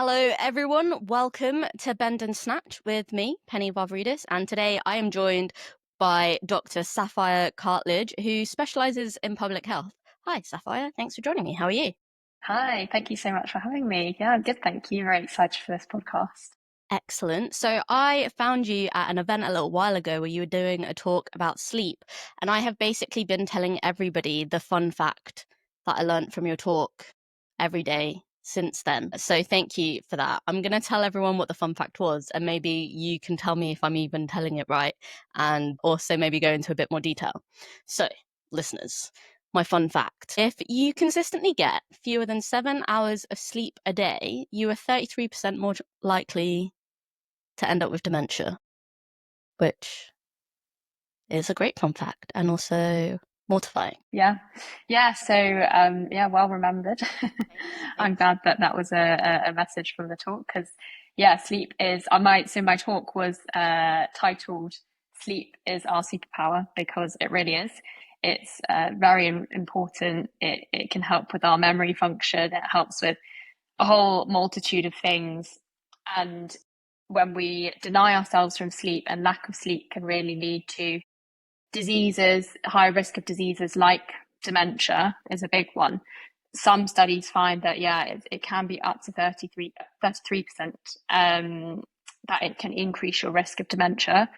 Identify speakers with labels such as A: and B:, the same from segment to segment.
A: Hello, everyone. Welcome to Bend and Snatch with me, Penny Vavridis, and today I am joined by Dr. Sapphire Cartledge, who specialises in public health. Hi, Sapphire. Thanks for joining me. How are you?
B: Hi, thank you so much for having me. Yeah, I'm good, thank you. Very excited for this podcast.
A: Excellent. So I found you at an event a little while ago where you were doing a talk about sleep, and I have basically been telling everybody the fun fact that I learned from your talk every day since then. So thank you for that. I'm going to tell everyone what the fun fact was, and maybe you can tell me if I'm even telling it right, and also maybe go into a bit more detail. So, listeners, my fun fact: if you consistently get fewer than 7 hours of sleep a day, you are 33% more likely to end up with dementia, which is a great fun fact and also mortifying.
B: Yeah, yeah. Yeah, well remembered. I'm
A: Thanks.
B: glad that that was a message from the talk because, yeah, sleep is. I might. So my talk was titled "Sleep is Our Superpower" because it really is. It's very important. It can help with our memory function. It helps with a whole multitude of things, and when we deny ourselves from sleep, and lack of sleep can really lead to diseases, high risk of diseases like dementia is a big one. Some studies find that, yeah, it can be up to 33% that it can increase your risk of dementia.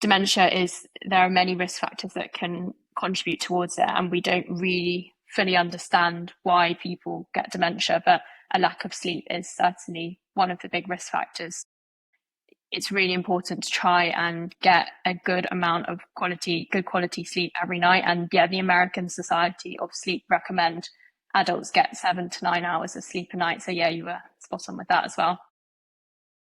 B: Dementia is, there are many risk factors that can contribute towards it, and we don't really fully understand why people get dementia, but a lack of sleep is certainly one of the big risk factors. It's really important to try and get a good amount of good quality sleep every night. And yeah, the American Society of Sleep recommend adults get 7 to 9 hours of sleep a night. So yeah, you were spot on with that as well.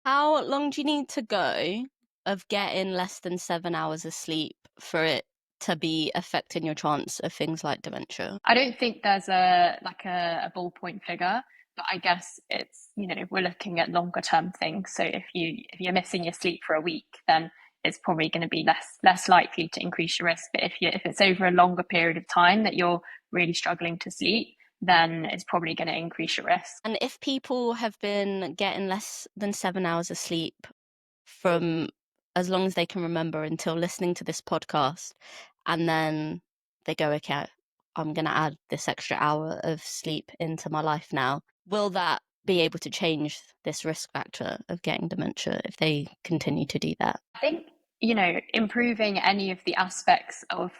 A: How long do you need to go of getting less than 7 hours of sleep for it to be affecting your chance of things like dementia?
B: I don't think there's a ballpoint figure, but I guess it's, we're looking at longer term things. So if you're missing your sleep for a week, then it's probably going to be less likely to increase your risk. But if it's over a longer period of time that you're really struggling to sleep, then it's probably going to increase your risk.
A: And if people have been getting less than 7 hours of sleep from as long as they can remember until listening to this podcast, and then they go, okay, I'm going to add this extra hour of sleep into my life now, will that be able to change this risk factor of getting dementia if they continue to do that?
B: I think, improving any of the aspects of,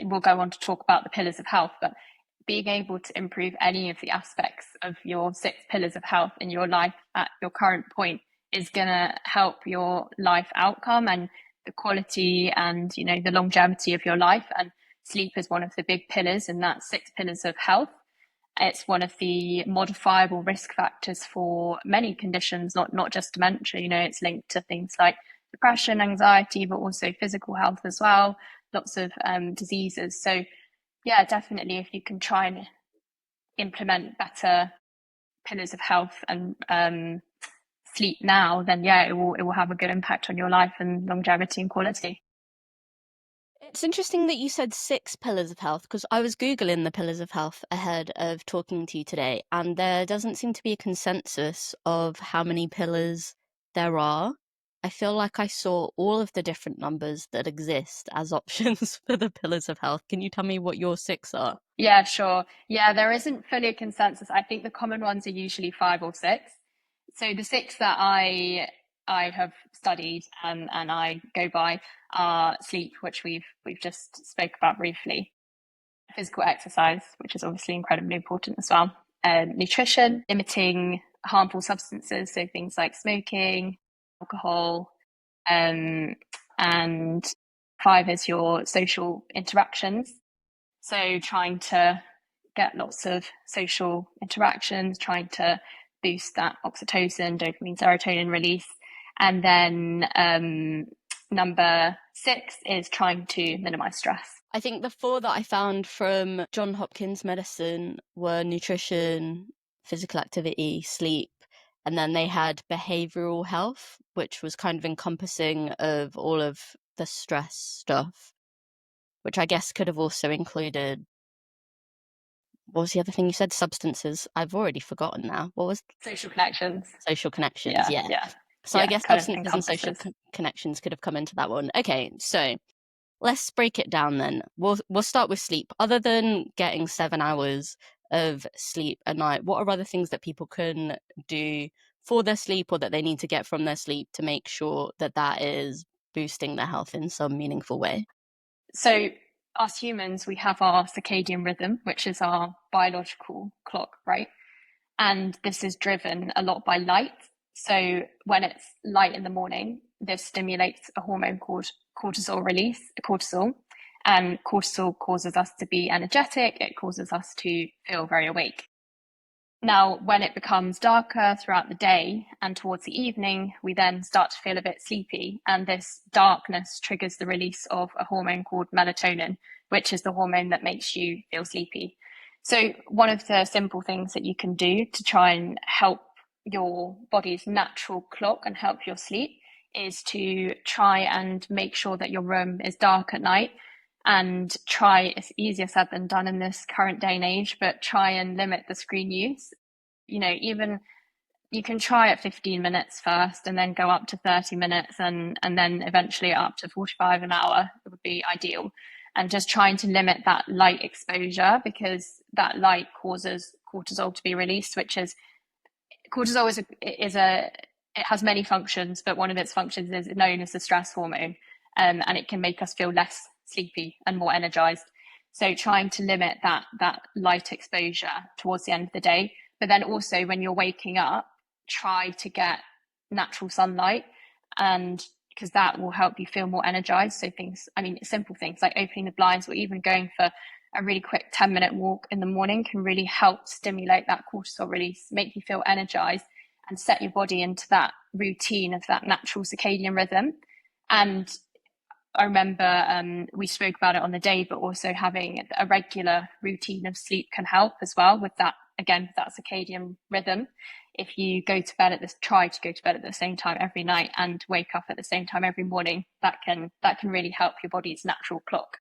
B: we'll go on to talk about the pillars of health, but being able to improve any of the aspects of your 6 pillars of health in your life at your current point is going to help your life outcome and the quality and, the longevity of your life. And sleep is one of the big pillars in that 6 pillars of health. It's one of the modifiable risk factors for many conditions, not just dementia. It's linked to things like depression, anxiety, but also physical health as well, lots of diseases. So yeah, definitely if you can try and implement better pillars of health and sleep now, then yeah, it will have a good impact on your life and longevity and quality.
A: It's interesting that you said 6 pillars of health because I was Googling the pillars of health ahead of talking to you today, and there doesn't seem to be a consensus of how many pillars there are. I feel like I saw all of the different numbers that exist as options for the pillars of health. Can you tell me what your 6 are?
B: Yeah, sure. Yeah, there isn't fully a consensus. I think the common ones are usually 5 or 6. So the 6 that I have studied and I go by are sleep, which we've just spoke about briefly, physical exercise, which is obviously incredibly important as well, nutrition, limiting harmful substances, so things like smoking, alcohol, and 5 is your social interactions. So trying to get lots of social interactions, trying to boost that oxytocin, dopamine, serotonin release. And then number 6 is trying to minimize stress.
A: I think the 4 that I found from John Hopkins Medicine were nutrition, physical activity, sleep, and then they had behavioral health, which was kind of encompassing of all of the stress stuff, which I guess could have also included what was the other thing you said? Substances. I've already forgotten now. What was
B: Social connections.
A: social connections?
B: Yeah,
A: Yeah.
B: yeah,
A: So I
B: yeah.
A: guess
B: Kind of
A: substances and social
B: encompasses.
A: connections could have come into that one. Okay, so let's break it down then. We'll start with sleep. Other than getting 7 hours of sleep a night, what are other things that people can do for their sleep or that they need to get from their sleep to make sure that that is boosting their health in some meaningful way?
B: So, us humans, we have our circadian rhythm, which is our biological clock, right? And this is driven a lot by light. So, when it's light in the morning, this stimulates a hormone called cortisol release, cortisol. And cortisol causes us to be energetic, it causes us to feel very awake. Now, when it becomes darker throughout the day and towards the evening, we then start to feel a bit sleepy. And this darkness triggers the release of a hormone called melatonin, which is the hormone that makes you feel sleepy. So, one of the simple things that you can do to try and help your body's natural clock and help your sleep is to try and make sure that your room is dark at night, and try, it's easier said than done in this current day and age, but try and limit the screen use. Even you can try at 15 minutes first and then go up to 30 minutes, and then eventually up to 45 an hour. It would be ideal. And just trying to limit that light exposure, because that light causes cortisol to be released, which is cortisol it has many functions, but one of its functions is known as the stress hormone, and it can make us feel less sleepy and more energized. So trying to limit that light exposure towards the end of the day, but then also when you're waking up, try to get natural sunlight, and because that will help you feel more energized. So simple things like opening the blinds or even going for a really quick 10-minute walk in the morning can really help stimulate that cortisol release, make you feel energized, and set your body into that routine of that natural circadian rhythm. And I remember we spoke about it on the day, but also having a regular routine of sleep can help as well with that, again, with that circadian rhythm. If you try to go to bed at the same time every night and wake up at the same time every morning, that can really help your body's natural clock.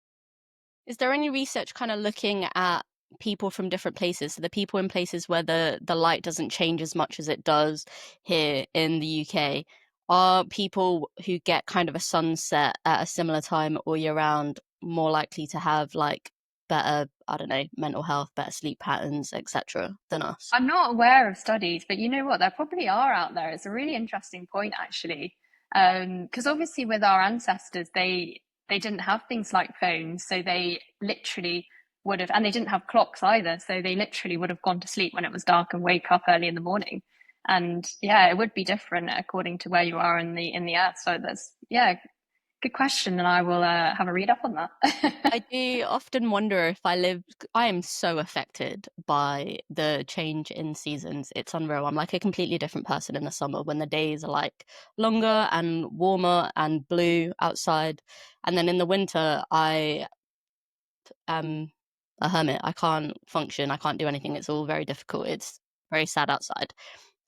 A: Is there any research kind of looking at people from different places? So the people in places where the light doesn't change as much as it does here in the UK, are people who get kind of a sunset at a similar time all year round more likely to have like better, I don't know, mental health, better sleep patterns, etc., than us?
B: I'm not aware of studies, but you know what? There probably are out there. It's a really interesting point, actually, because obviously with our ancestors, they didn't have things like phones, so they literally would have, and they didn't have clocks either, so they literally would have gone to sleep when it was dark and wake up early in the morning. And yeah, it would be different according to where you are in the earth. So that's, yeah, good question, and I will have a read up on that.
A: I do often wonder if I am so affected by the change in seasons. It's unreal. I'm like a completely different person in the summer when the days are like longer and warmer and blue outside. And then in the winter, I am a hermit. I can't function. I can't do anything. It's all very difficult. It's very sad outside.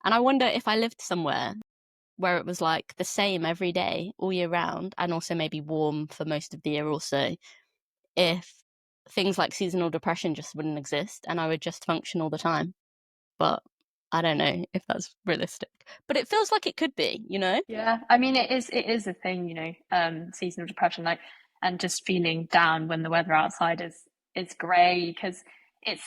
A: And I wonder if I lived somewhere where it was like the same every day, all year round, and also maybe warm for most of the year also, if things like seasonal depression just wouldn't exist and I would just function all the time. But I don't know if that's realistic. But it feels like it could be, you know?
B: Yeah, I mean it is a thing, seasonal depression, like, and just feeling down when the weather outside is grey, because it's,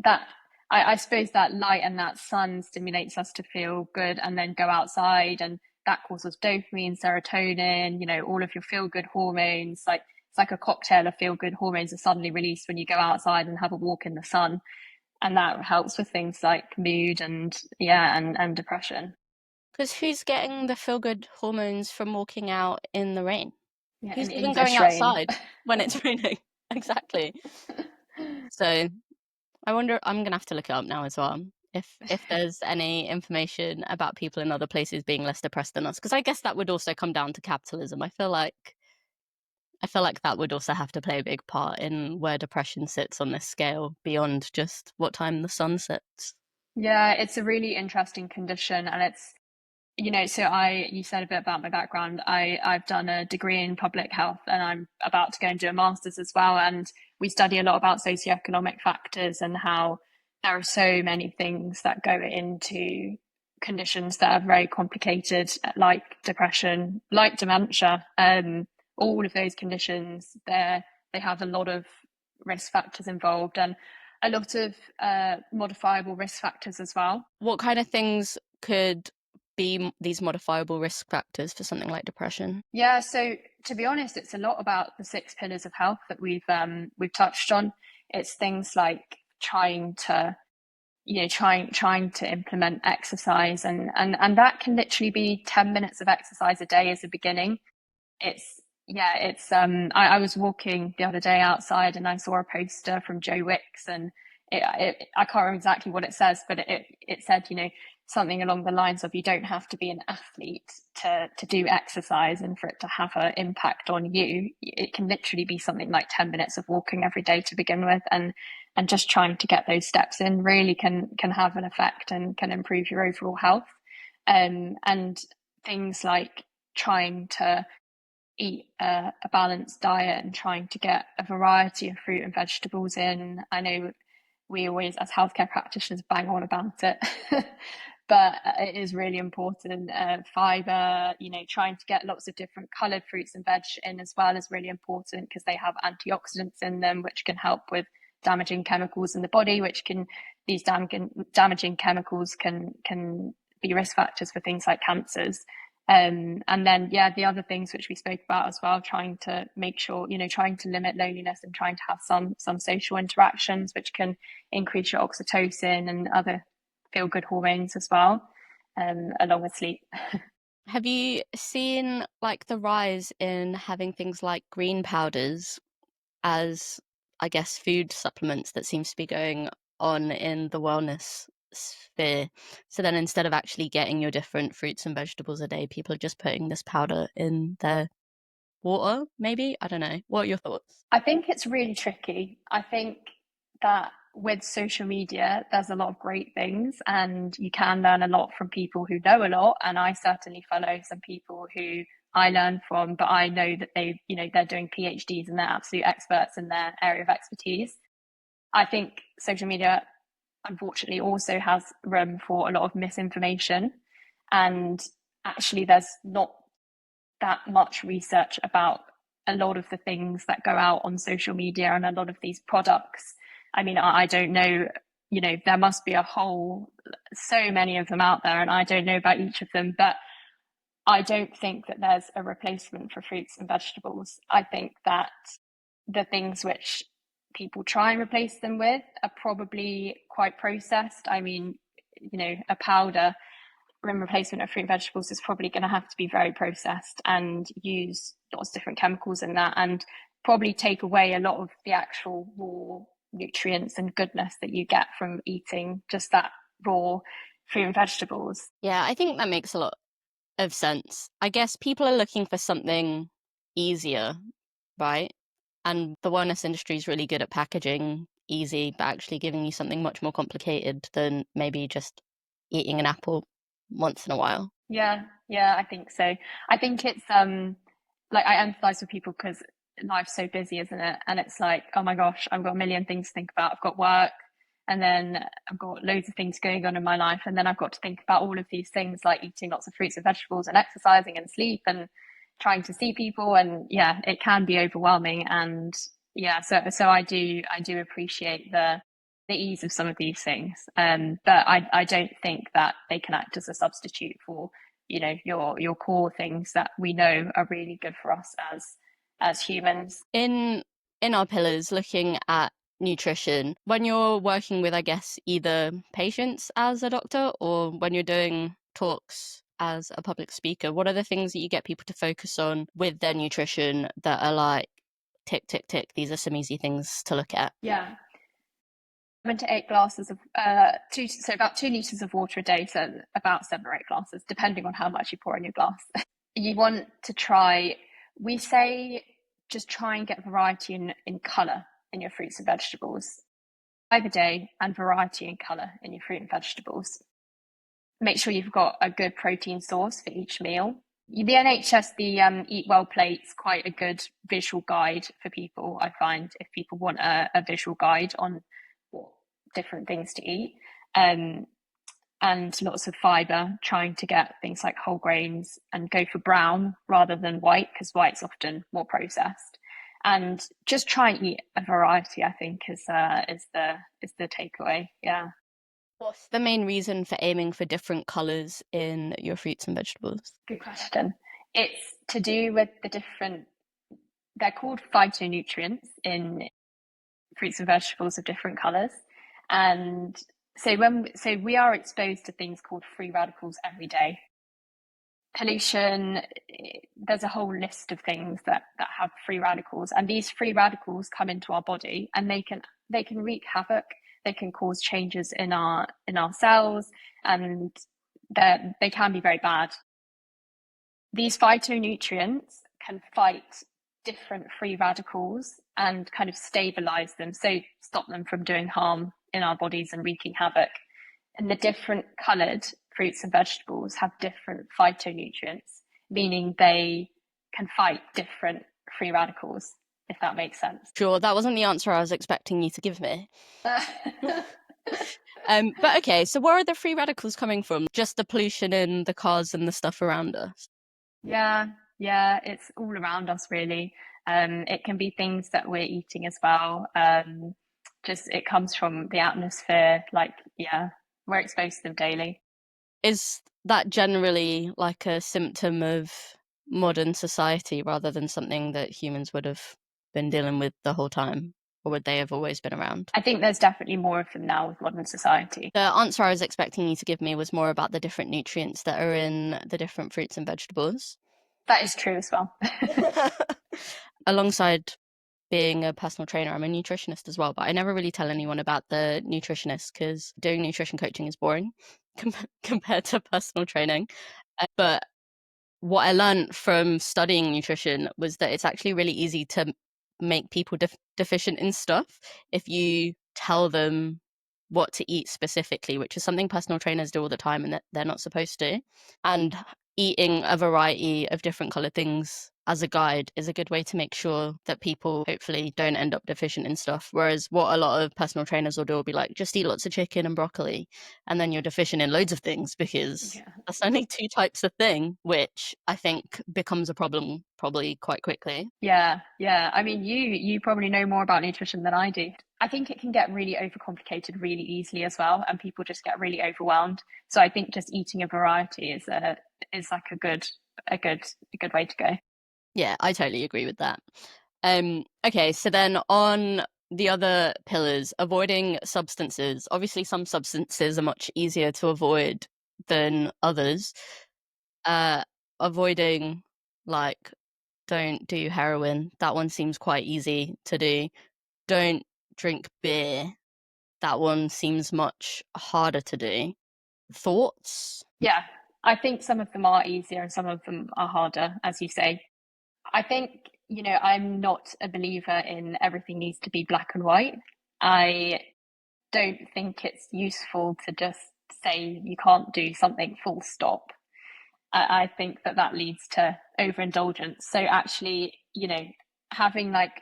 B: that I suppose that light and that sun stimulates us to feel good and then go outside, and that causes dopamine, serotonin, all of your feel good hormones. Like, it's like a cocktail of feel good hormones are suddenly released when you go outside and have a walk in the sun. And that helps with things like mood and, yeah, and depression.
A: Because who's getting the feel good hormones from walking out in the rain?
B: Yeah,
A: Who's
B: in
A: even going
B: English rain.
A: outside when it's raining? Exactly. So I wonder, I'm gonna have to look it up now as well. If there's any information about people in other places being less depressed than us, because I guess that would also come down to capitalism. I feel like that would also have to play a big part in where depression sits on this scale beyond just what time the sun sets.
B: Yeah, it's a really interesting condition, and you said a bit about my background. I've done a degree in public health and I'm about to go and do a master's as well. And we study a lot about socioeconomic factors and how there are so many things that go into conditions that are very complicated, like depression, like dementia. All of those conditions, they have a lot of risk factors involved and a lot of modifiable risk factors as well.
A: What kind of things could be these modifiable risk factors for something like depression?
B: Yeah, so to be honest, it's a lot about the 6 pillars of health that we've touched on. It's things like trying to trying to implement exercise and that can literally be 10 minutes of exercise a day as a beginning. I was walking the other day outside and I saw a poster from Joe Wicks and I can't remember exactly what it says, but it said, something along the lines of you don't have to be an athlete to do exercise and for it to have an impact on you. It can literally be something like 10 minutes of walking every day to begin with, and just trying to get those steps in really can have an effect and can improve your overall health. And things like trying to eat a balanced diet and trying to get a variety of fruit and vegetables in. I know we always, as healthcare practitioners, bang on about it, but it is really important. Fiber, trying to get lots of different coloured fruits and veg in as well is really important because they have antioxidants in them, which can help with damaging chemicals in the body, these damaging chemicals can be risk factors for things like cancers. And then, the other things which we spoke about as well, trying to make sure, trying to limit loneliness and trying to have some social interactions, which can increase your oxytocin and other feel good hormones as well, along with sleep.
A: Have you seen like the rise in having things like green powders as, I guess, food supplements that seems to be going on in the wellness sphere? So then instead of actually getting your different fruits and vegetables a day, people are just putting this powder in their water, maybe? I don't know. What are your thoughts?
B: I think it's really tricky. I think that with social media, there's a lot of great things, and you can learn a lot from people who know a lot. And I certainly follow some people who I learn from, but I know that they're doing PhDs and they're absolute experts in their area of expertise. I think social media, unfortunately, also has room for a lot of misinformation, and actually, there's not that much research about a lot of the things that go out on social media and a lot of these products. I mean, I don't know, there must be so many of them out there, and I don't know about each of them, but I don't think that there's a replacement for fruits and vegetables. I think that the things which people try and replace them with are probably quite processed. I mean, a powder in replacement of fruit and vegetables is probably going to have to be very processed and use lots of different chemicals in that, and probably take away a lot of the actual raw nutrients and goodness that you get from eating just that raw fruit and vegetables.
A: Yeah, I think that makes a lot of sense. I guess people are looking for something easier, right? And the wellness industry is really good at packaging easy, but actually giving you something much more complicated than maybe just eating an apple once in a while.
B: Yeah, I think so. I think it's like I empathize with people because life's so busy, isn't it? And it's like, oh my gosh, I've got a million things to think about. I've got work, and then I've got loads of things going on in my life, and then I've got to think about all of these things like eating lots of fruits and vegetables and exercising and sleep and trying to see people, and it can be overwhelming. And so I do appreciate the ease of some of these things, but I don't think that they can act as a substitute for your core things that we know are really good for us as humans.
A: In our pillars, looking at nutrition, when you're working with, I guess, either patients as a doctor or when you're doing talks as a public speaker, what are the things that you get people to focus on with their nutrition that are like, tick, tick, tick, these are some easy things to look at?
B: Yeah. 7 to 8 glasses of so about 2 liters of water a day, so about 7 or 8 glasses, depending on how much you pour in your glass. You want to try, we say, just try and get variety in colour in your fruits and vegetables. 5 a day and variety in colour in your fruit and vegetables. make sure you've got a good protein source for each meal. The NHS, the Eat Well plate's quite a good visual guide for people, I find, if people want a visual guide on what different things to eat. And lots of fiber, trying to get things like whole grains and go for brown rather than white, because white's often more processed. And just try and eat a variety, I think, is the takeaway. Yeah.
A: What's the main reason for aiming for different colours in your fruits and vegetables?
B: Good question. It's to do with the different, they're called phytonutrients in fruits and vegetables of different colours. And so we are exposed to things called free radicals every day. Pollution, there's a whole list of things that have free radicals, and these free radicals come into our body and they can wreak havoc. They can cause changes in our cells, and they can be very bad. These phytonutrients can fight different free radicals and kind of stabilize them, so stop them from doing harm in our bodies and wreaking havoc. And the different coloured fruits and vegetables have different phytonutrients, meaning they can fight different free radicals, if that makes sense.
A: Sure, that wasn't the answer I was expecting you to give me. But okay, so where are the free radicals coming from? Just the pollution in the cars and the stuff around us?
B: Yeah, it's all around us, really. It can be things that we're eating as well. Just it comes from the atmosphere. Like, yeah, we're exposed to them daily.
A: Is that generally like a symptom of modern society rather than something that humans would have been dealing with the whole time? Or would they have always been around?
B: I think there's definitely more of them now with modern society.
A: The answer I was expecting you to give me was more about the different nutrients that are in the different fruits and vegetables.
B: That is true as well.
A: Alongside being a personal trainer, I'm a nutritionist as well, but I never really tell anyone about the nutritionist because doing nutrition coaching is boring compared to personal training. But what I learned from studying nutrition was that it's actually really easy to make people deficient in stuff if you tell them what to eat specifically, which is something personal trainers do all the time and that they're not supposed to. And eating a variety of different colored things as a guide is a good way to make sure that people hopefully don't end up deficient in stuff. Whereas what a lot of personal trainers will do will be like, just eat lots of chicken and broccoli, and then you're deficient in loads of things because that's only two types of thing, which I think becomes a problem probably quite quickly.
B: Yeah. I mean, you probably know more about nutrition than I do. I think it can get really overcomplicated really easily as well, and people just get really overwhelmed. So I think just eating a variety is like a good way to go.
A: Yeah, I totally agree with that. Okay, so then on the other pillars, avoiding substances. Obviously, some substances are much easier to avoid than others. Avoiding, like, don't do heroin. That one seems quite easy to do. Don't drink beer. That one seems much harder to do. Thoughts?
B: Yeah, I think some of them are easier and some of them are harder, as you say. I think, I'm not a believer in everything needs to be black and white. I don't think it's useful to just say you can't do something full stop. I think that leads to overindulgence. So actually, having like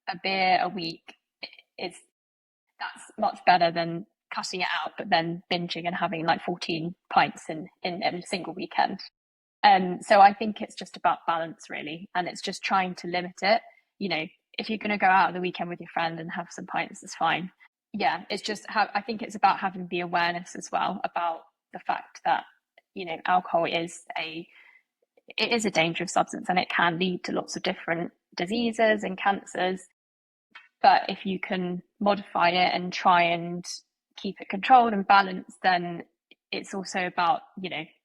B: a beer a week is that's much better than cutting it out, but then binging and having like 14 pints in a single weekend. So I think it's just about balance, really, and it's just trying to limit it. If you're going to go out on the weekend with your friend and have some pints, that's fine. Yeah, it's just I think it's about having the awareness as well about the fact that alcohol is a dangerous substance and it can lead to lots of different diseases and cancers. But if you can modify it and try and keep it controlled and balanced, then it's also about,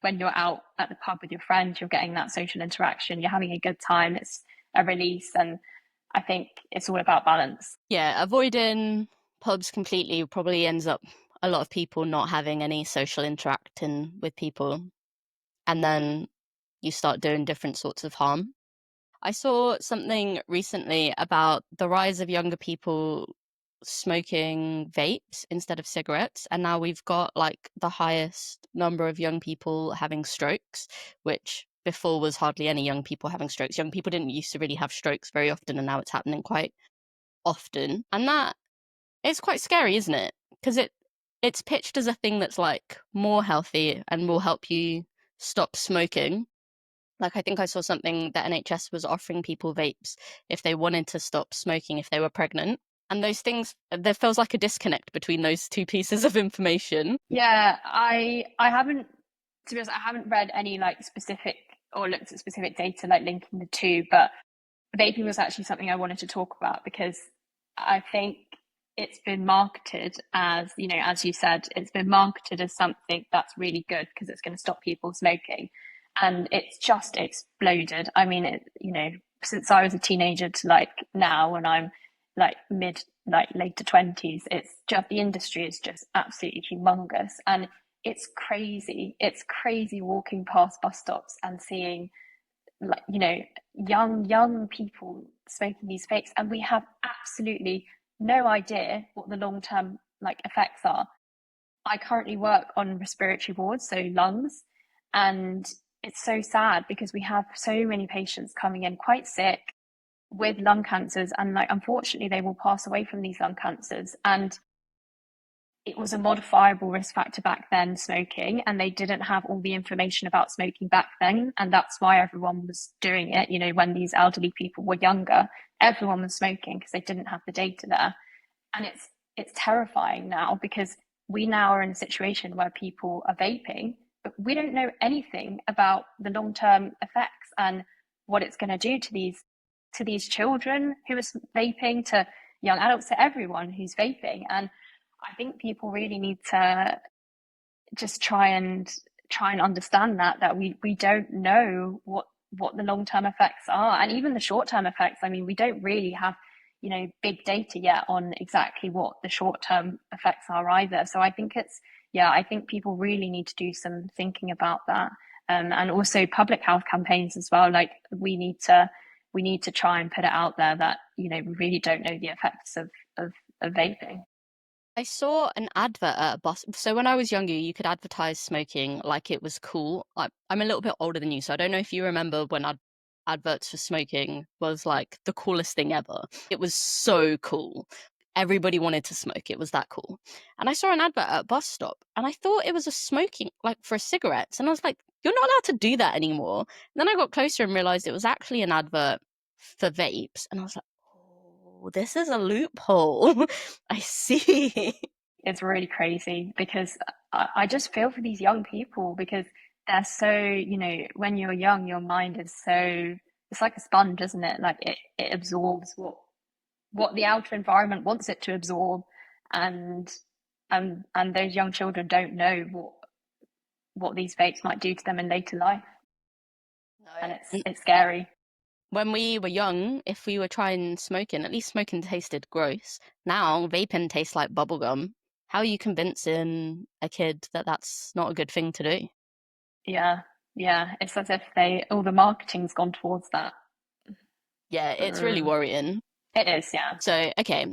B: when you're out at the pub with your friends, you're getting that social interaction, you're having a good time, it's a release. And I think it's all about balance.
A: Yeah, avoiding pubs completely probably ends up a lot of people not having any social interacting with people. And then you start doing different sorts of harm. I saw something recently about the rise of younger people smoking vapes instead of cigarettes, and now we've got like the highest number of young people having strokes, which before was hardly any young people having strokes. Young people didn't used to really have strokes very often, and now it's happening quite often. And that is quite scary, isn't it? Because it's pitched as a thing that's like more healthy and will help you stop smoking. Like, I think I saw something that NHS was offering people vapes if they wanted to stop smoking if they were pregnant. And those things, there feels like a disconnect between those two pieces of information.
B: Yeah, I haven't, to be honest, I haven't read any like specific or looked at specific data like linking the two, but vaping was actually something I wanted to talk about because I think it's been marketed as, you know, as you said, it's been marketed as something that's really good because it's going to stop people smoking. And it's just exploded. I mean, it, you know, since I was a teenager to like now when I'm like mid, like later 20s, it's just the industry is just absolutely humongous. And it's crazy. It's crazy walking past bus stops and seeing like, you know, young people smoking these vapes, and we have absolutely no idea what the long-term like effects are. I currently work on respiratory wards, so lungs, and it's so sad because we have so many patients coming in quite sick with lung cancers, and like unfortunately they will pass away from these lung cancers. And it was a modifiable risk factor back then, smoking, and they didn't have all the information about smoking back then. And that's why everyone was doing it. You know, when these elderly people were younger, everyone was smoking because they didn't have the data there. And it's terrifying now because we now are in a situation where people are vaping, but we don't know anything about the long-term effects and what it's going to do to these children who are vaping, to young adults, to everyone who's vaping. And I think people really need to just try and understand that we don't know what the long term effects are, and even the short term effects. I mean, we don't really have, you know, big data yet on exactly what the short term effects are either. So I think it's, yeah, I think people really need to do some thinking about that, and also public health campaigns as well. Like we need to try and put it out there that, you know, we really don't know the effects of vaping.
A: I saw an advert at a bus. So when I was younger, you could advertise smoking like it was cool. I'm a little bit older than you, so I don't know if you remember when adverts for smoking was like the coolest thing ever. It was so cool. Everybody wanted to smoke. It was that cool. And I saw an advert at a bus stop, and I thought it was a smoking, like for cigarettes. And I was like, you're not allowed to do that anymore. And then I got closer and realized it was actually an advert for vapes. And I was like, oh, this is a loophole. I see.
B: It's really crazy because I just feel for these young people because they're so, you know, when you're young, your mind is so, it's like a sponge, isn't it? Like it absorbs what the outer environment wants it to absorb. And and those young children don't know what these vapes might do to them in later life. And
A: No.
B: it's scary.
A: When we were young, if we were trying smoking, at least smoking tasted gross. Now, vaping tastes like bubblegum. How are you convincing a kid that that's not a good thing to do?
B: Yeah. Yeah. It's as if they, all the marketing's gone towards that.
A: Yeah, it's really
B: Mm.
A: worrying.
B: It is, yeah.
A: So, okay,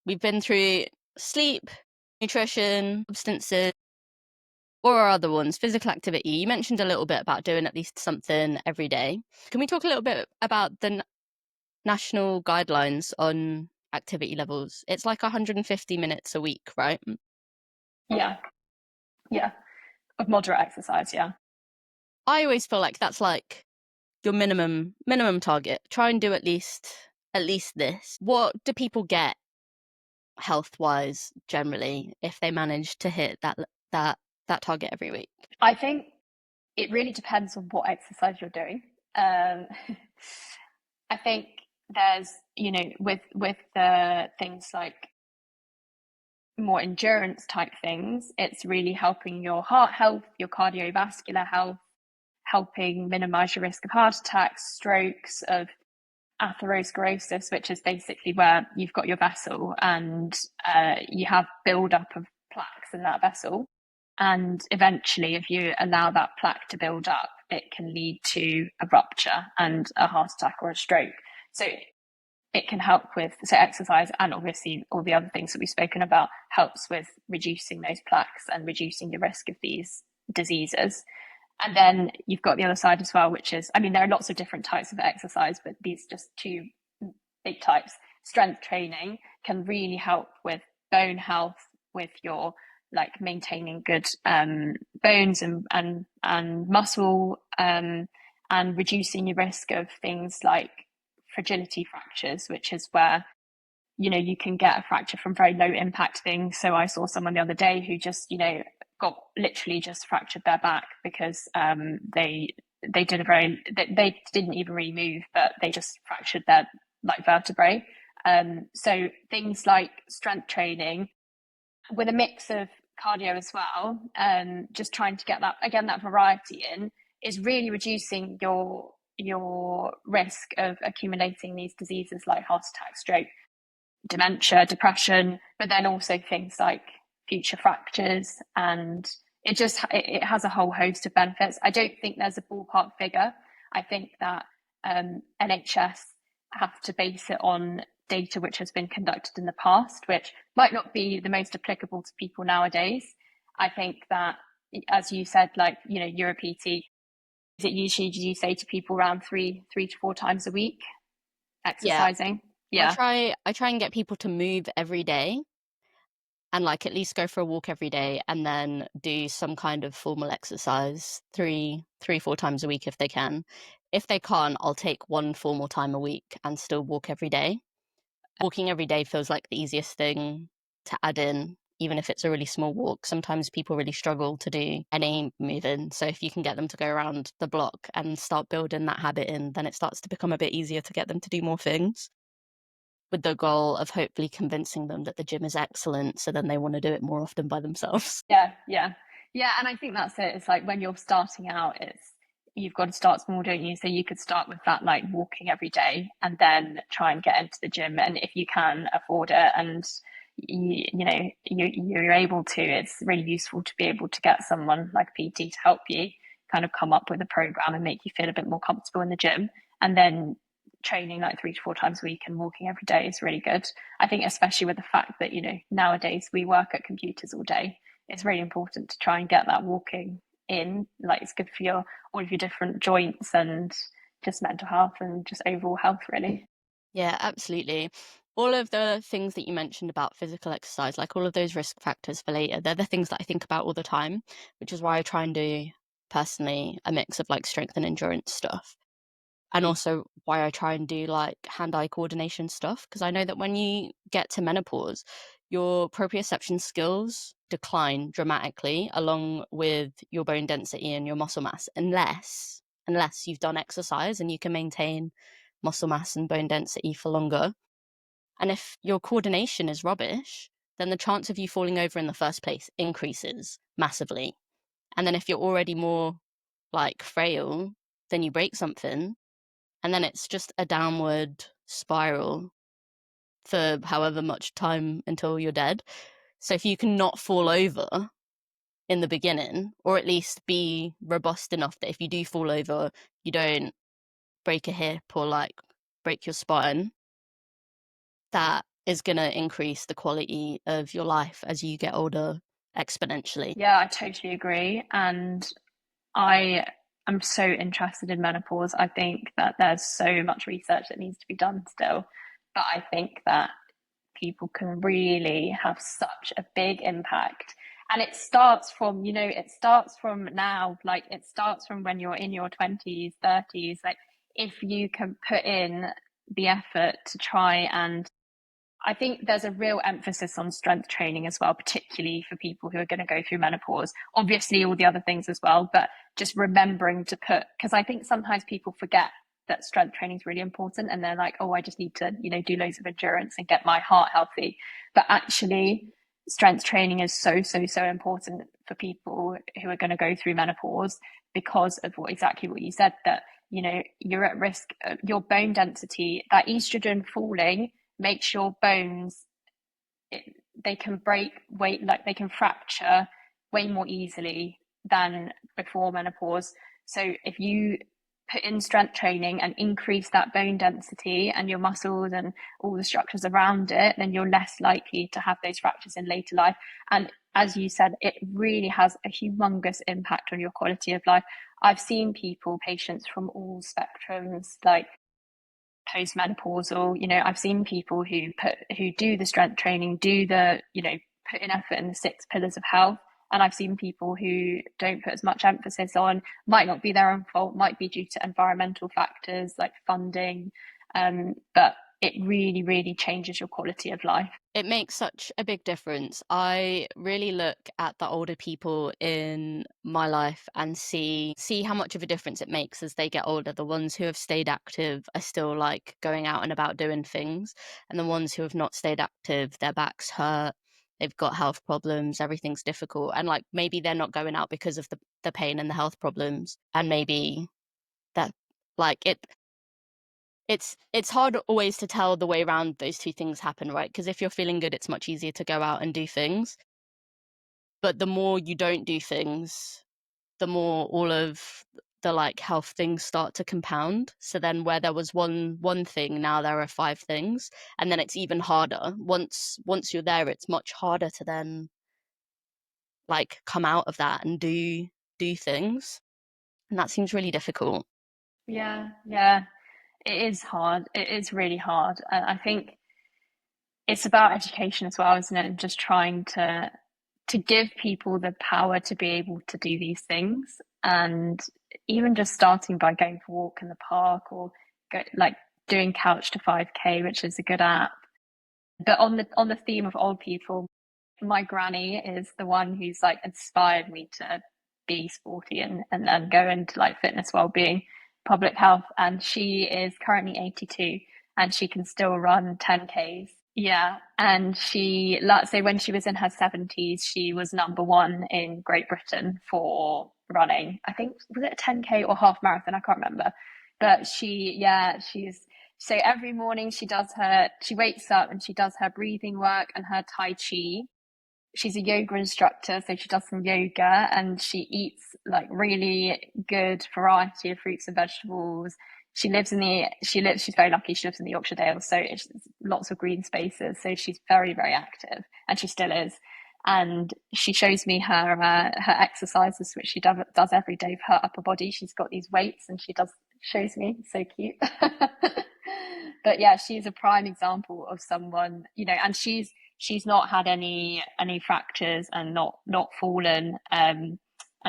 A: we've been through sleep, nutrition, substances, or our other ones, physical activity. You mentioned a little bit about doing at least something every day. Can we talk a little bit about the national guidelines on activity levels? It's like 150 minutes a week, right?
B: Yeah. Yeah. Of moderate exercise, yeah.
A: I always feel like that's like your minimum target. Try and do at least this. What do people get health wise generally if they manage to hit that that target every week?
B: I think it really depends on what exercise you're doing. Um, I think there's, you know, with the things like more endurance type things, it's really helping your heart health, your cardiovascular health, helping minimize your risk of heart attacks, strokes, of atherosclerosis, which is basically where you've got your vessel and you have buildup of plaques in that vessel. And eventually, if you allow that plaque to build up, it can lead to a rupture and a heart attack or a stroke. So it can help with, so exercise and obviously all the other things that we've spoken about helps with reducing those plaques and reducing the risk of these diseases. And then you've got the other side as well, which is, I mean, there are lots of different types of exercise, but these just two big types. Strength training can really help with bone health, with your like maintaining good bones and muscle, and reducing your risk of things like fragility fractures, which is where you can get a fracture from very low impact things. So I saw someone the other day who just got literally just fractured their back because they did a very they didn't even really move, but they just fractured their like vertebrae. So things like strength training with a mix of cardio as well, just trying to get that variety in, is really reducing your risk of accumulating these diseases like heart attack, stroke, dementia, depression, but then also things like future fractures. And it has a whole host of benefits. I don't think there's a ballpark figure. I think that NHS have to base it on data which has been conducted in the past, which might not be the most applicable to people nowadays. I think that, as you said, like, you're a PT. Is it usually, do you say to people around three to four times a week
A: Yeah.
B: exercising?
A: I
B: Yeah.
A: try and get people to move every day and like at least go for a walk every day and then do some kind of formal exercise three, 4 times a week if they can. If they can't, I'll take one formal time a week and still walk every day. Walking every day feels like the easiest thing to add in, even if it's a really small walk. Sometimes people really struggle to do any moving. So if you can get them to go around the block and start building that habit in, then it starts to become a bit easier to get them to do more things, with the goal of hopefully convincing them that the gym is excellent, so then they want to do it more often by themselves.
B: Yeah, and I think that's it. It's like when you're starting out, you've got to start small, don't you? So you could start with that, like walking every day, and then try and get into the gym. And if you can afford it, and you're able to, it's really useful to be able to get someone like PT to help you kind of come up with a program and make you feel a bit more comfortable in the gym. And then training like 3 to 4 times a week and walking every day is really good. I think especially with the fact that nowadays we work at computers all day, it's really important to try and get that walking in. Like, it's good for all of your different joints and just mental health and just overall health, really.
A: Yeah, absolutely. All of the things that you mentioned about physical exercise, like all of those risk factors for later, they're the things that I think about all the time, which is why I try and do personally a mix of like strength and endurance stuff. And also why I try and do like hand-eye coordination stuff, because I know that when you get to menopause, your proprioception skills decline dramatically along with your bone density and your muscle mass, unless you've done exercise and you can maintain muscle mass and bone density for longer. And if your coordination is rubbish, then the chance of you falling over in the first place increases massively. And then if you're already more like frail, then you break something, and then it's just a downward spiral for however much time until you're dead. So if you can not fall over in the beginning, or at least be robust enough that if you do fall over, you don't break a hip or like break your spine, that is going to increase the quality of your life as you get older exponentially.
B: Yeah, I totally agree. And I am so interested in menopause. I think that there's so much research that needs to be done still. But I think that people can really have such a big impact. And it starts from, now, like it starts from when you're in your 20s, 30s. Like, if you can put in the effort to try, and I think there's a real emphasis on strength training as well, particularly for people who are going to go through menopause. Obviously, all the other things as well, but just remembering to because I think sometimes people forget that strength training is really important, and they're like, oh, I just need to, do loads of endurance and get my heart healthy. But actually, strength training is so, so, so important for people who are going to go through menopause, because of exactly what you said, that, you're at risk of your bone density, that estrogen falling makes your bones, they can break weight, like they can fracture way more easily than before menopause. So if you put in strength training and increase that bone density and your muscles and all the structures around it, then you're less likely to have those fractures in later life. And as you said, it really has a humongous impact on your quality of life. I've seen people, patients from all spectrums, like postmenopausal, I've seen people who do the strength training, do the, put in effort in the 6 pillars of health. And I've seen people who don't put as much emphasis on, might not be their own fault, might be due to environmental factors like funding, but it really, really changes your quality of life.
A: It makes such a big difference. I really look at the older people in my life and see how much of a difference it makes as they get older. The ones who have stayed active are still like going out and about doing things, and the ones who have not stayed active, their backs hurt, they've got health problems, everything's difficult, and like maybe they're not going out because of the pain and the health problems, and maybe that like it's hard always to tell the way around those two things happen, right? Because if you're feeling good, it's much easier to go out and do things. But the more you don't do things, the more all of the like health things start to compound. So then where there was one thing, now there are 5 things, and then it's even harder. Once you're there, it's much harder to then like come out of that and do things. And that seems really difficult.
B: Yeah, yeah. It is hard. It is really hard. And I think it's about education as well, isn't it? And just trying to give people the power to be able to do these things. And even just starting by going for a walk in the park or like doing Couch to 5K, which is a good app. But on the theme of old people, my granny is the one who's like inspired me to be sporty and go into like fitness, well-being, public health. And she is currently 82 and she can still run 10Ks. Yeah. And she, let's say when she was in her 70s, she was #1 in Great Britain for running. I think, was it a 10K or half marathon? I can't remember. But she's, so every morning she wakes up and she does her breathing work and her Tai Chi. She's a yoga instructor, so she does some yoga and she eats like really good variety of fruits and vegetables. She's very lucky. She lives in the Yorkshire Dales, so it's lots of green spaces. So she's very, very active, and she still is. And she shows me her exercises, which she does every day for her upper body. She's got these weights, and shows me. So cute. But yeah, she's a prime example of someone, and she's not had any fractures and not fallen, and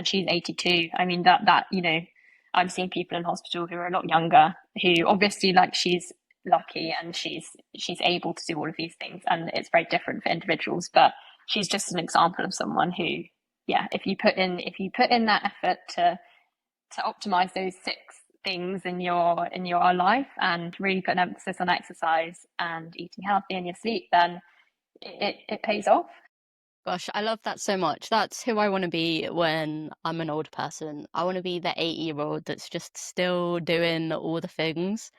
B: she's 82. I mean that I'm seeing people in hospital who are a lot younger, who obviously, like, she's lucky and she's able to do all of these things, and it's very different for individuals, but she's just an example of someone who, yeah, if you put in that effort to optimize those 6 things in your life and really put an emphasis on exercise and eating healthy and your sleep, then it pays off.
A: Gosh, I love that so much. That's who I want to be when I'm an older person. I want to be the 80-year-old that's just still doing all the things.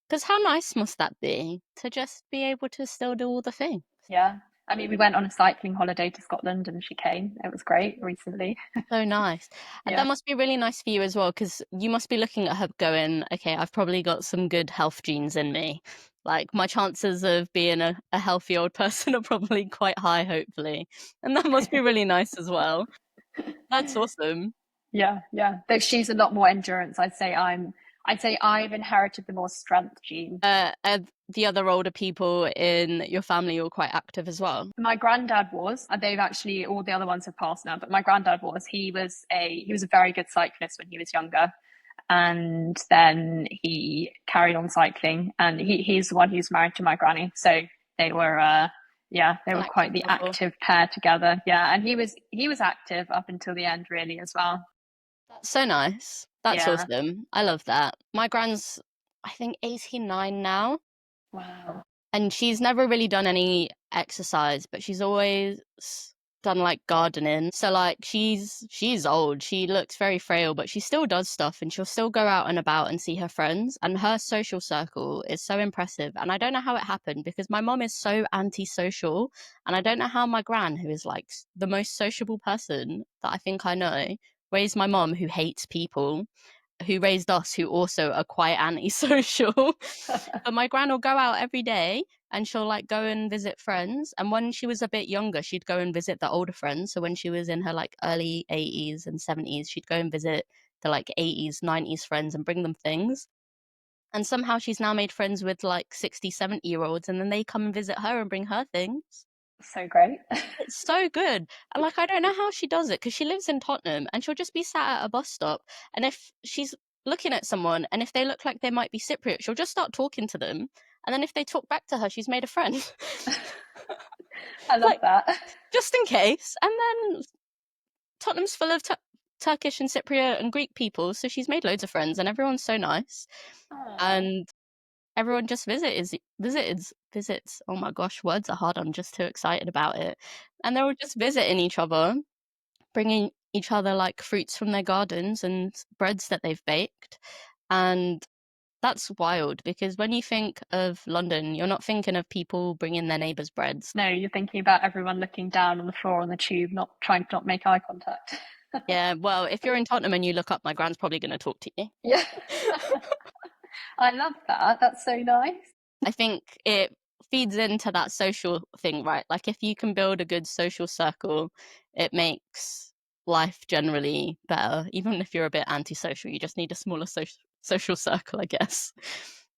A: Because how nice must that be to just be able to still do all the things?
B: Yeah. I mean, we went on a cycling holiday to Scotland and she came. It was great recently.
A: So nice. And
B: Yeah.
A: that must be really nice for you as well, because you must be looking at her going, okay, I've probably got some good health genes in me. Like, my chances of being a healthy old person are probably quite high, hopefully. And that must be really nice as well. That's awesome.
B: Yeah, yeah. Though she's a lot more endurance. I'd say I've inherited the more strength gene.
A: Are the other older people in your family all quite active as well?
B: My granddad was, and they've actually, all the other ones have passed now, but my granddad was. He was a very good cyclist when he was younger. And then he carried on cycling, and he's the one who's married to my granny. So they were they
A: An
B: were quite
A: active
B: the
A: couple.
B: active pair together. Yeah, and he was active up until the end, really, as well.
A: That's so nice. That's
B: Yeah.
A: awesome. I love that. My grand's, I think, 89 now.
B: Wow.
A: And she's never really done any exercise, but she's always done like gardening. So like she's old. She looks very frail, but she still does stuff and she'll still go out and about and see her friends. And her social circle is so impressive. And I don't know how it happened because my mom is so antisocial. And I don't know how my gran, who is like the most sociable person that I think I know, raised my mom who hates people. who raised us, who also are quite antisocial. But my gran will go out every day and she'll like go and visit friends. And when she was a bit younger, she'd go and visit the older friends. So when she was in her like early 80s and 70s, she'd go and visit the like 80s, 90s friends and bring them things. And somehow she's now made friends with like 60, 70-year-olds, and then they come and visit her and bring her things.
B: So great.
A: It's so good. And like, I don't know how she does it because she lives in Tottenham and she'll just be sat at a bus stop. And if she's looking at someone and if they look like they might be Cypriot, she'll just start talking to them. And then if they talk back to her, she's made a friend.
B: I love
A: Like,
B: that.
A: just in case. And then Tottenham's full of Turkish and Cypriot and Greek people. So she's made loads of friends and everyone's so nice.
B: Aww.
A: And everyone just visits. Oh my gosh, words are hard. I'm just too excited about it. And they're all just visiting each other, bringing each other like fruits from their gardens and breads that they've baked. And that's wild because when you think of London, you're not thinking of people bringing their neighbours' breads.
B: No, you're thinking about everyone looking down on the floor on the tube, not trying to not make eye contact.
A: Yeah, well, if you're in Tottenham and you look up, my gran's probably going to talk to you.
B: Yeah. I love that. That's so nice.
A: I think it feeds into that social thing, right? Like if you can build a good social circle, it makes life generally better. Even if you're a bit antisocial, you just need a smaller social circle, I guess.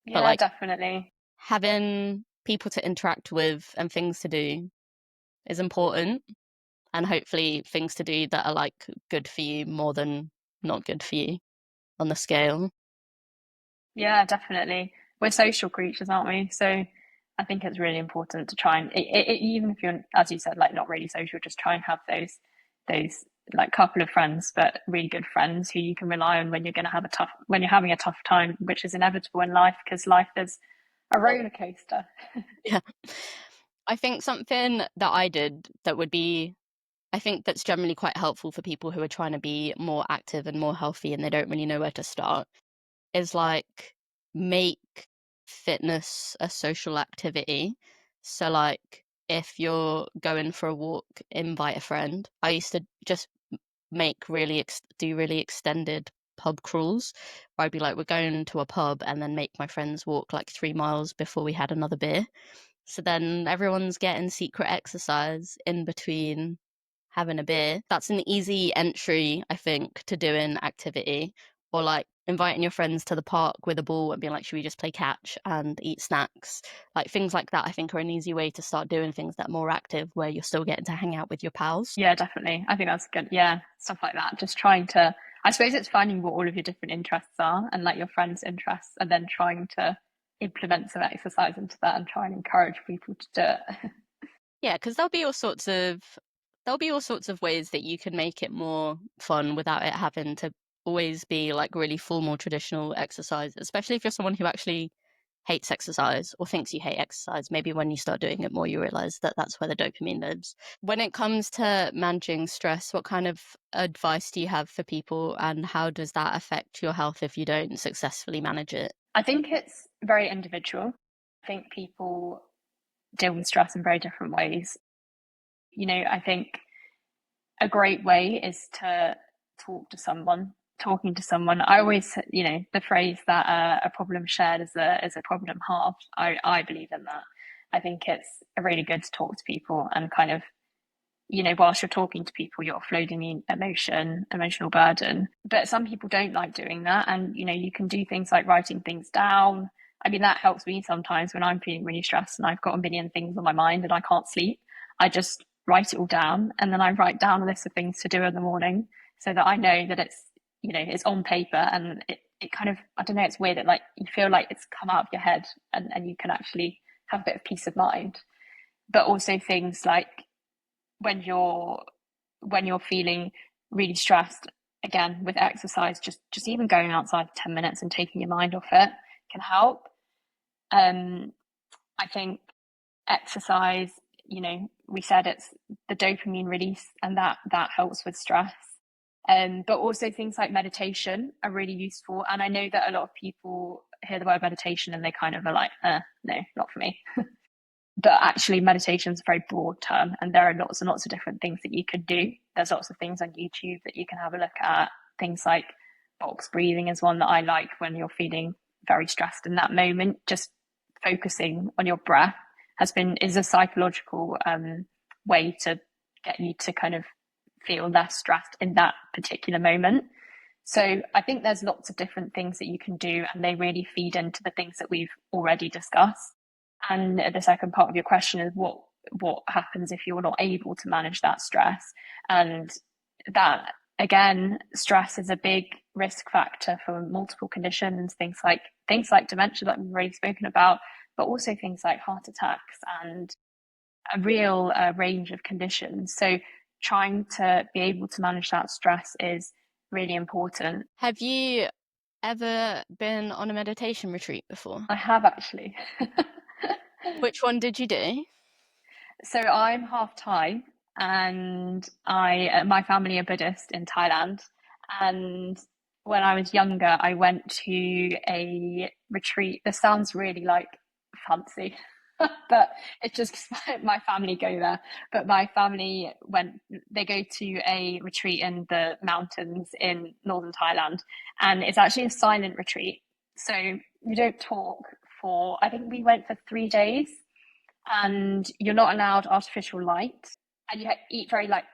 B: Yeah,
A: but like
B: definitely.
A: having people to interact with and things to do is important, and hopefully things to do that are like good for you more than not good for you on the scale.
B: Yeah, definitely. We're social creatures, aren't we? So I think it's really important to try and even if you're, as you said, like not really social, just try and have those like couple of friends, but really good friends who you can rely on when you're going to have when you're having a tough time, which is inevitable in life because life is a roller coaster.
A: Yeah. I think something that I did that would be, I think that's generally quite helpful for people who are trying to be more active and more healthy and they don't really know where to start is like make fitness a social activity. So like if you're going for a walk, invite a friend. I used to just make do really extended pub crawls where I'd be like, we're going to a pub and then make my friends walk like 3 miles before we had another beer. So then everyone's getting secret exercise in between having a beer. That's an easy entry, I think, to doing activity. Or like inviting your friends to the park with a ball and being like, should we just play catch and eat snacks? Like things like that, I think, are an easy way to start doing things that are more active where you're still getting to hang out with your pals.
B: Yeah, definitely. I think that's good. Yeah, stuff like that. Just trying to, I suppose it's finding what all of your different interests are and like your friends' interests, and then trying to implement some exercise into that and try and encourage people to do it.
A: Yeah, because there'll be all sorts of ways that you can make it more fun without it having to always be like really formal traditional exercise, especially if you're someone who actually hates exercise or thinks you hate exercise. Maybe when you start doing it more, you realize that that's where the dopamine lives. When it comes to managing stress, what kind of advice do you have for people and how does that affect your health if you don't successfully manage it?
B: I think it's very individual. I think people deal with stress in very different ways. I think a great way is to talking to someone. I always, the phrase that a problem shared is a problem halved. I believe in that. I think it's really good to talk to people and kind of, whilst you're talking to people, you're offloading the emotional burden. But some people don't like doing that. And, you can do things like writing things down. I mean, that helps me sometimes when I'm feeling really stressed and I've got a million things on my mind and I can't sleep. I just write it all down and then I write down a list of things to do in the morning so that I know that it's on paper and it kind of, I don't know, it's weird. It like, you feel like it's come out of your head and you can actually have a bit of peace of mind. But also things like, when you're feeling really stressed, again with exercise, just even going outside for 10 minutes and taking your mind off it can help. I think exercise, we said it's the dopamine release and that helps with stress. But also things like meditation are really useful, and I know that a lot of people hear the word meditation and they kind of are like, no, not for me. But actually meditation is a very broad term and there are lots and lots of different things that you could do. There's lots of things on YouTube that you can have a look at, things like box breathing is one that I like when you're feeling very stressed in that moment. Just focusing on your breath is a psychological way to get you to kind of feel less stressed in that particular moment. So I think there's lots of different things that you can do, and they really feed into the things that we've already discussed. And the second part of your question is what happens if you're not able to manage that stress? And that, again, stress is a big risk factor for multiple conditions, things like dementia that we've already spoken about, but also things like heart attacks and a real range of conditions. So trying to be able to manage that stress is really important.
A: Have you ever been on a meditation retreat before?
B: I have actually.
A: Which one did you do?
B: So I'm half Thai, and my family are Buddhist in Thailand. And when I was younger, I went to a retreat. This sounds really like fancy, but it's just my family go there. But my family they go to a retreat in the mountains in northern Thailand, and it's actually a silent retreat. So you don't talk for, I think we went for 3 days, and you're not allowed artificial light, and you eat very like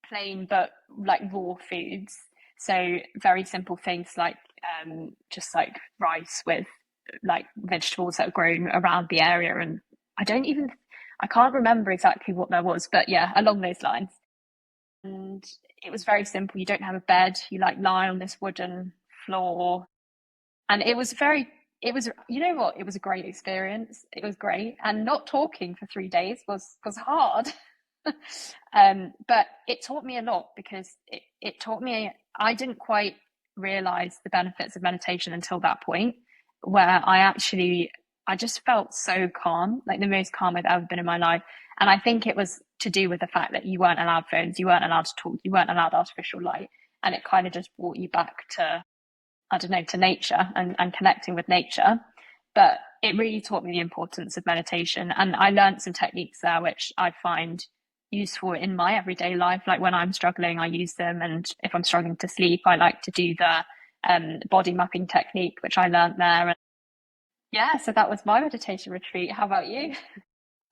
B: plain but like raw foods. So very simple things like just like rice with like vegetables that are grown around the area. And I can't remember exactly what there was, but yeah, along those lines. And it was very simple. You don't have a bed, you like lie on this wooden floor. And it was, you know what, it was a great experience. It was great. And not talking for 3 days was hard. But it taught me a lot, because it taught me, I didn't quite realize the benefits of meditation until that point, where I just felt so calm, like the most calm I've ever been in my life. And I think it was to do with the fact that you weren't allowed phones, you weren't allowed to talk, you weren't allowed artificial light. And it kind of just brought you back to, I don't know, to nature and connecting with nature. But it really taught me the importance of meditation. And I learned some techniques there, which I find useful in my everyday life. Like when I'm struggling, I use them. And if I'm struggling to sleep, I like to do the body mapping technique, which I learned there. And yeah, so that was my meditation retreat. How about you?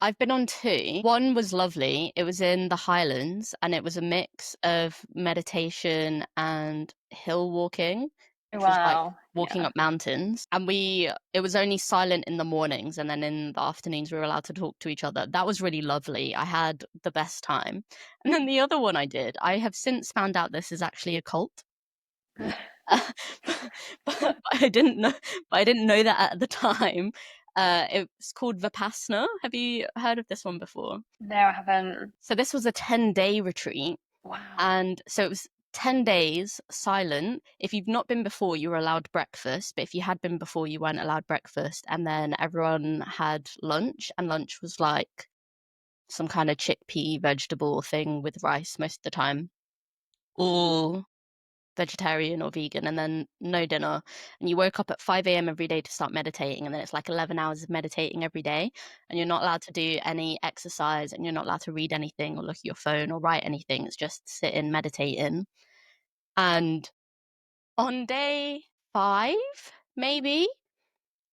A: I've been on two. One was lovely. It was in the Highlands, and it was a mix of meditation and hill walking, which was like
B: Wow.
A: walking
B: Yeah.
A: up mountains. And it was only silent in the mornings, and then in the afternoons we were allowed to talk to each other. That was really lovely. I had the best time. And then the other one I have since found out this is actually a cult. But I didn't know. But I didn't know that at the time. It's called Vipassana. Have you heard of this one before?
B: No, I haven't.
A: So this was a 10-day retreat,
B: Wow.
A: and so it was 10 days silent. If you've not been before, you were allowed breakfast, but if you had been before, you weren't allowed breakfast. And then everyone had lunch, and lunch was like some kind of chickpea vegetable thing with rice most of the time. All vegetarian or vegan, and then no dinner. And you woke up at 5 a.m. every day to start meditating, and then it's like 11 hours of meditating every day. And you're not allowed to do any exercise, and you're not allowed to read anything or look at your phone or write anything. It's just sit in, meditating. And on day 5, maybe,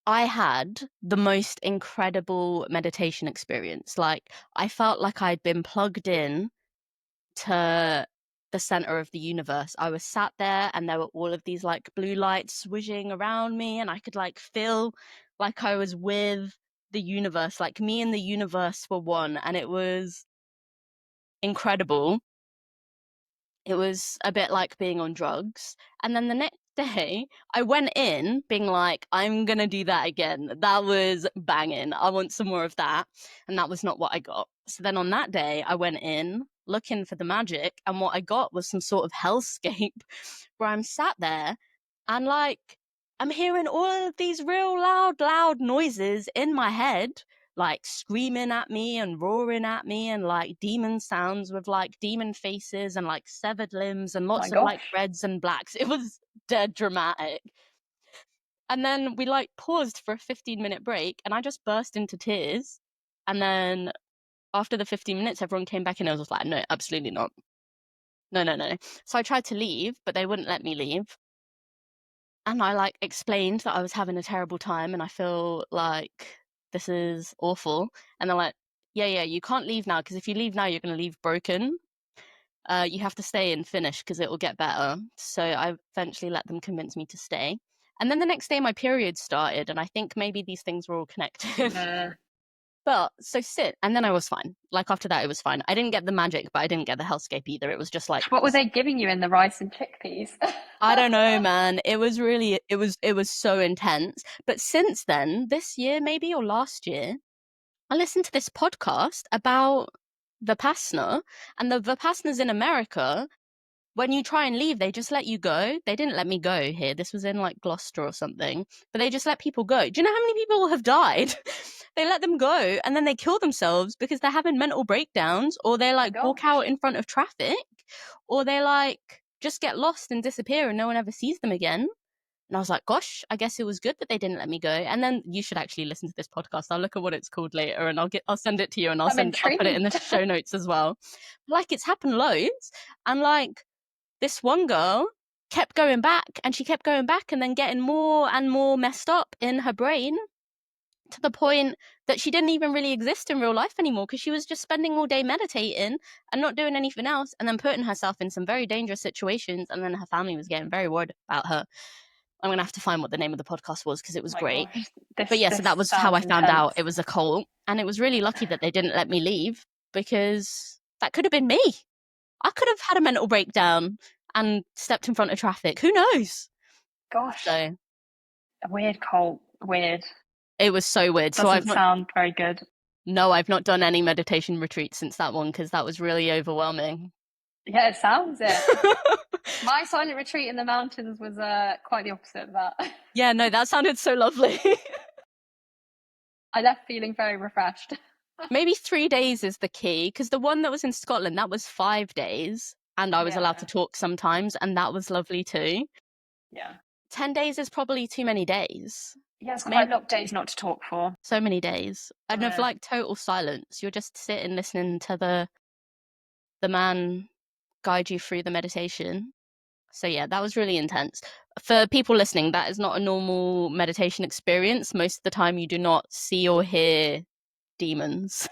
A: I had the most incredible meditation experience. Like, I felt like I'd been plugged in to the center of the universe. I was sat there, and there were all of these like blue lights swishing around me, and I could like feel like I was with the universe, like me and the universe were one, and it was incredible. It was a bit like being on drugs. And then the next day, I went in being like, I'm going to do that again. That was banging. I want some more of that. And that was not what I got. So then on that day, I went in looking for the magic. And what I got was some sort of hellscape where I'm sat there and like, I'm hearing all of these real loud noises in my head, like screaming at me and roaring at me, and like demon sounds with like demon faces and like severed limbs and
B: My
A: lots of like
B: gosh.
A: reds and blacks. It was dead dramatic. And then we like paused for a 15-minute break, and I just burst into tears. And then after the 15 minutes, everyone came back, and I was like, no, absolutely not. No, no, no. So I tried to leave, but they wouldn't let me leave. and I like explained that I was having a terrible time and I feel like this is awful. And they're like, yeah, you can't leave now, because if you leave now, you're going to leave broken. You have to stay and finish because it will get better. So I eventually let them convince me to stay. And then the next day, my period started, and I think maybe these things were all connected. But so sit, and then I was fine. Like after that, it was fine. I didn't get the magic, but I didn't get the hellscape either. It was just like,
B: What were they giving you in the rice and chickpeas?
A: I don't know, man. It was really, it was so intense. But since then, this year maybe or last year, I listened to this podcast about Vipassana, and the Vipassanas in America, when you try and leave, they just let you go. They didn't let me go here. This was in like Gloucester or something, but they just let people go. Do you know how many people have died? They let them go and then they kill themselves because they're having mental breakdowns, or they like walk out in front of traffic, or they like just get lost and disappear and no one ever sees them again. And I was like, gosh, I guess it was good that they didn't let me go. And then you should actually listen to this podcast. I'll look at what it's called later and I'll send it to you, and I'll put it in the show notes as well. Like, it's happened loads, and like this one girl kept going back and she kept going back and then getting more and more messed up in her brain, to the point that she didn't even really exist in real life anymore, because she was just spending all day meditating and not doing anything else, and then putting herself in some very dangerous situations. And then her family was getting very worried about her. I'm going to have to find what the name of the podcast was because it was great. But yeah, so that was how I found out it was a cult. And it was really lucky that they didn't let me leave, because that could have been me. I could have had a mental breakdown and stepped in front of traffic. Who knows?
B: Gosh.
A: So,
B: a weird cult. Weird.
A: It was so weird.
B: Doesn't sound very good.
A: No, I've not done any meditation retreats since that one, because that was really overwhelming.
B: Yeah, it sounds it. My silent retreat in the mountains was quite the opposite of that.
A: Yeah, no, that sounded so lovely.
B: I left feeling very refreshed.
A: Maybe 3 days is the key, because the one that was in Scotland, that was 5 days, and I was allowed to talk sometimes, and that was lovely too.
B: Yeah.
A: 10 days is probably too many days.
B: Yeah, it's quite a lot of days not to talk for.
A: So many days. And of like total silence. You're just sitting listening to the man guide you through the meditation. So yeah, that was really intense. For people listening, that is not a normal meditation experience. Most of the time you do not see or hear demons.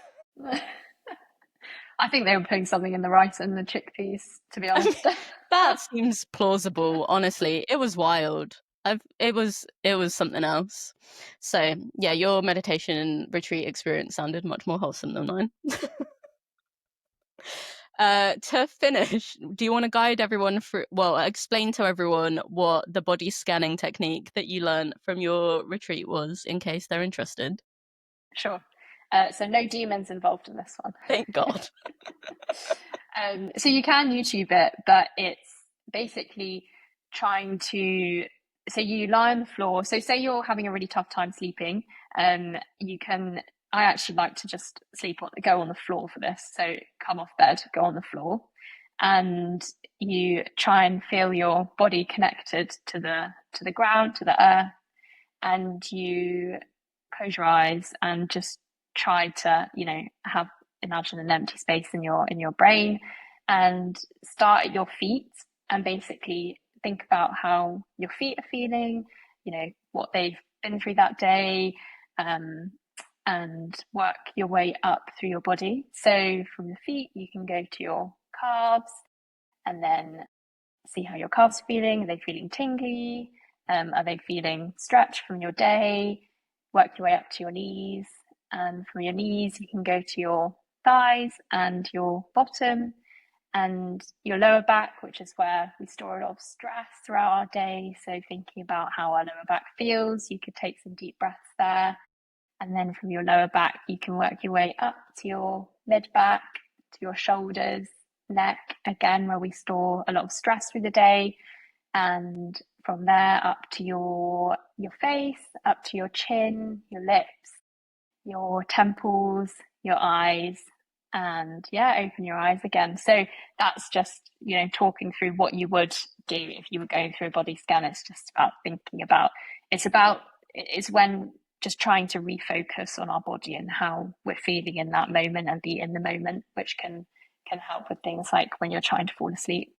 B: I think they were putting something in the rice and the chickpeas, to be honest.
A: That seems plausible, honestly. It was wild. It was something else. So yeah, your meditation retreat experience sounded much more wholesome than mine. To finish, do you want to guide everyone through, explain to everyone what the body scanning technique that you learned from your retreat was, in case they're interested?
B: Sure. So no demons involved in this one.
A: Thank God.
B: So you can YouTube it, but it's basically trying to, so you lie on the floor. So say you're having a really tough time sleeping, I actually like to just go on the floor for this. So come off bed, go on the floor, and you try and feel your body connected to the ground, to the earth, and you close your eyes and just try to, imagine an empty space in your brain, and start at your feet and basically think about how your feet are feeling, what they've been through that day, and work your way up through your body. So from the feet, you can go to your calves and then see how your calves are feeling. Are they feeling tingly? Are they feeling stretched from your day? Work your way up to your knees. And from your knees, you can go to your thighs and your bottom and your lower back, which is where we store a lot of stress throughout our day. So thinking about how our lower back feels, you could take some deep breaths there. And then from your lower back, you can work your way up to your mid back, to your shoulders, neck, again, where we store a lot of stress through the day. And from there up to your face, up to your chin, your lips, your temples, your eyes, and open your eyes again. So that's just, talking through what you would do if you were going through a body scan. It's just about thinking about, it's when just trying to refocus on our body and how we're feeling in that moment and be in the moment, which can help with things like when you're trying to fall asleep.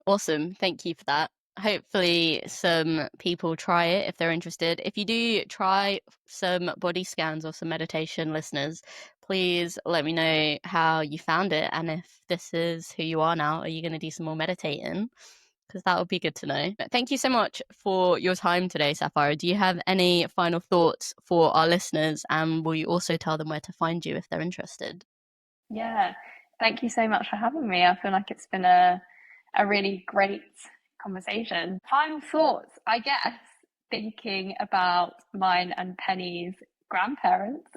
A: Awesome. Thank you for that. hopefully some people try it if they're interested. If you do try some body scans or some meditation, listeners, please let me know how you found it, and if this is who you are now, are you going to do some more meditating? Because that would be good to know. But thank you so much for your time today, Sapphire. Do you have any final thoughts for our listeners, and will you also tell them where to find you if they're interested?
B: Yeah, thank you so much for having me. I feel like it's been a really great conversation. Final thoughts, I guess, thinking about mine and Penny's grandparents,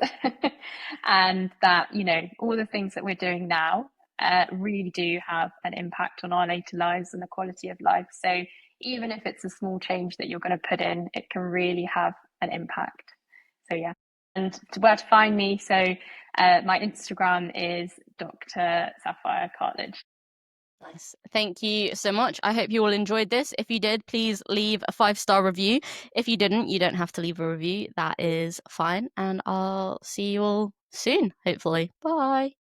B: and that, you know, all the things that we're doing now really do have an impact on our later lives and the quality of life. So even if it's a small change that you're going to put in, it can really have an impact. So yeah, and where to find me. So my Instagram is Dr Sapphire Cartledge.
A: Nice. Thank you so much. I hope you all enjoyed this. If you did, please leave a 5-star review. If you didn't, you don't have to leave a review. That is fine. And I'll see you all soon, hopefully. Bye.